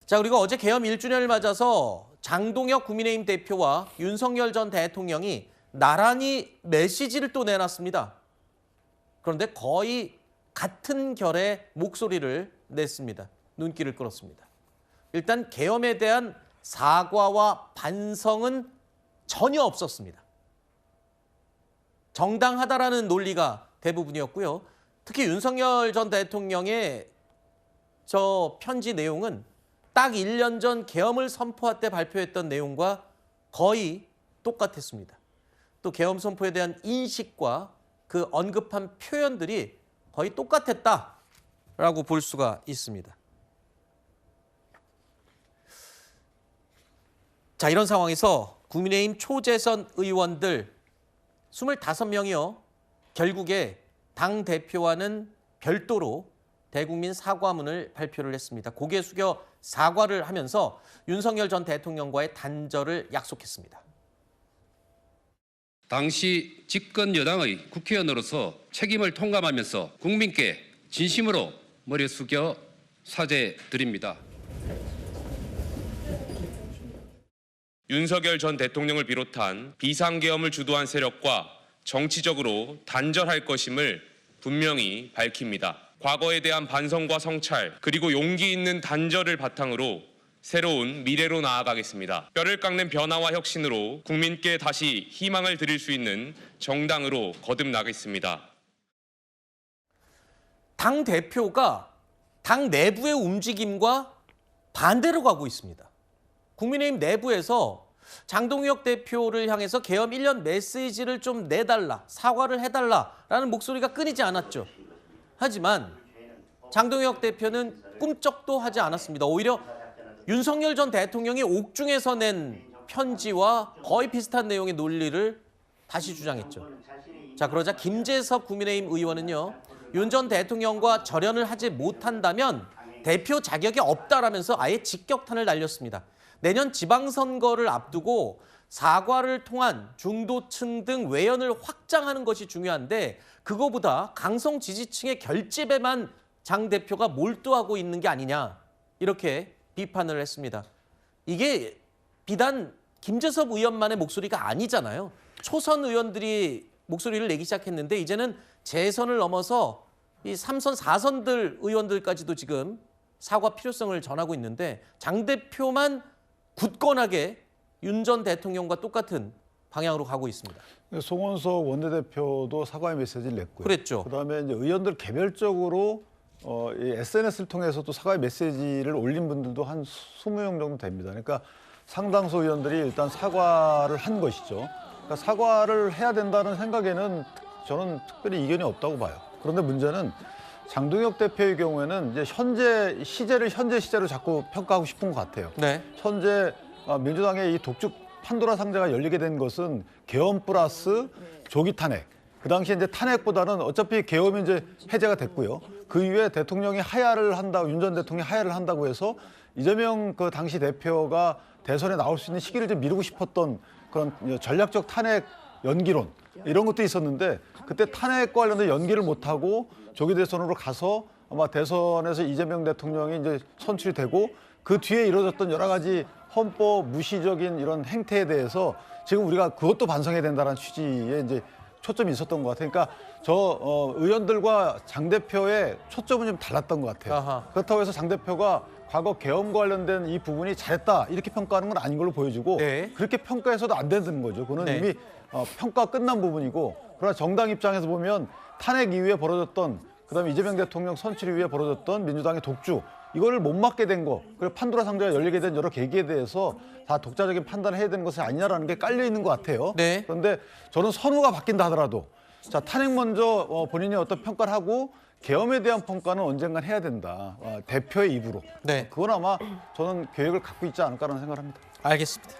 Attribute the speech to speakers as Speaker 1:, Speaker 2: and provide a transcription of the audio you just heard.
Speaker 1: 자, 그리고 어제 계엄 1주년을 맞아서 장동혁 국민의힘 대표와 윤석열 전 대통령이 나란히 메시지를 또 내놨습니다. 그런데 거의 같은 결의 목소리를 냈습니다. 눈길을 끌었습니다. 일단 계엄에 대한 사과와 반성은 전혀 없었습니다. 정당하다라는 논리가 대부분이었고요. 특히 윤석열 전 대통령의 저 편지 내용은 딱 1년 전 계엄을 선포할 때 발표했던 내용과 거의 똑같았습니다. 또 계엄 선포에 대한 인식과 그 언급한 표현들이 거의 똑같았다라고 볼 수가 있습니다. 자, 이런 상황에서 국민의힘 초재선 의원들 25명이요. 결국에 당대표와는 별도로 대국민 사과문을 발표를 했습니다. 고개 숙여 사과를 하면서 윤석열 전 대통령과의 단절을 약속했습니다.
Speaker 2: 당시 집권 여당의 국회의원으로서 책임을 통감하면서 국민께 진심으로 머리 숙여 사죄드립니다.
Speaker 3: 윤석열 전 대통령을 비롯한 비상계엄을 주도한 세력과 정치적으로 단절할 것임을 분명히 밝힙니다. 과거에 대한 반성과 성찰, 그리고 용기 있는 단절을 바탕으로 새로운 미래로 나아가겠습니다. 뼈를 깎는 변화와 혁신으로 국민께 다시 희망을 드릴 수 있는 정당으로 거듭나겠습니다.
Speaker 1: 당 대표가 당 내부의 움직임과 반대로 가고 있습니다. 국민의힘 내부에서 장동혁 대표를 향해서 계엄 1년 메시지를 좀 내달라, 사과를 해달라라는 목소리가 끊이지 않았죠. 하지만 장동혁 대표는 꿈쩍도 하지 않았습니다. 오히려 윤석열 전 대통령이 옥중에서 낸 편지와 거의 비슷한 내용의 논리를 다시 주장했죠. 자, 그러자 김재섭 국민의힘 의원은요, 윤 전 대통령과 절연을 하지 못한다면 대표 자격이 없다라면서 아예 직격탄을 날렸습니다. 내년 지방선거를 앞두고 사과를 통한 중도층 등 외연을 확장하는 것이 중요한데 그거보다 강성 지지층의 결집에만 장 대표가 몰두하고 있는 게 아니냐 이렇게 비판을 했습니다. 이게 비단 김재섭 의원만의 목소리가 아니잖아요. 초선 의원들이 목소리를 내기 시작했는데 이제는 재선을 넘어서 이 3선, 4선들 의원들까지도 지금 사과 필요성을 전하고 있는데 장 대표만 굳건하게 윤 전 대통령과 똑같은 방향으로 가고 있습니다.
Speaker 4: 송원석 원내대표도 사과의 메시지를 냈고요.
Speaker 1: 그랬죠.
Speaker 4: 그다음에 이제 의원들 개별적으로 이 SNS를 통해서도 사과의 메시지를 올린 분들도 한 20명 정도 됩니다. 그러니까 상당수 의원들이 일단 사과를 한 것이죠. 그러니까 사과를 해야 된다는 생각에는 저는 특별히 이견이 없다고 봐요. 그런데 문제는 장동혁 대표의 경우에는 이제 현재 시제로 자꾸 평가하고 싶은 것 같아요.
Speaker 1: 네.
Speaker 4: 현재 민주당의 이 독주 판도라 상자가 열리게 된 것은 계엄 플러스 조기 탄핵. 그 당시에 이제 탄핵보다는 어차피 계엄이 이제 해제가 됐고요. 그 이후에 대통령이 하야를 한다고, 윤 전 대통령이 하야를 한다고 해서 이재명 그 당시 대표가 대선에 나올 수 있는 시기를 좀 미루고 싶었던 그런 전략적 탄핵 연기론 이런 것도 있었는데 그때 탄핵과 관련된 연기를 못하고 조기 대선으로 가서 아마 대선에서 이재명 대통령이 이제 선출이 되고 그 뒤에 이루어졌던 여러 가지 헌법 무시적인 이런 행태에 대해서 지금 우리가 그것도 반성해야 된다는 취지에 이제 초점이 있었던 것 같아요. 그러니까 의원들과 장 대표의 초점은 좀 달랐던 것 같아요.
Speaker 1: 아하.
Speaker 4: 그렇다고 해서 장 대표가 과거 계엄과 관련된 이 부분이 잘했다 이렇게 평가하는 건 아닌 걸로 보여지고
Speaker 1: 네.
Speaker 4: 그렇게 평가해서도 안 되는 거죠. 그거는
Speaker 1: 네.
Speaker 4: 이미 평가 끝난 부분이고 그러나 정당 입장에서 보면 탄핵 이후에 벌어졌던 그다음에 이재명 대통령 선출 이후에 벌어졌던 민주당의 독주 이거를 못 막게 된 거 그리고 판도라 상자가 열리게 된 여러 계기에 대해서 다 독자적인 판단을 해야 되는 것이 아니냐라는 게 깔려 있는 것 같아요.
Speaker 1: 네.
Speaker 4: 그런데 저는 선후가 바뀐다 하더라도 자 탄핵 먼저 본인이 어떤 평가를 하고 계엄에 대한 평가는 언젠간 해야 된다. 대표의 입으로.
Speaker 1: 네.
Speaker 4: 그건 아마 저는 계획을 갖고 있지 않을까라는 생각을 합니다.
Speaker 1: 알겠습니다.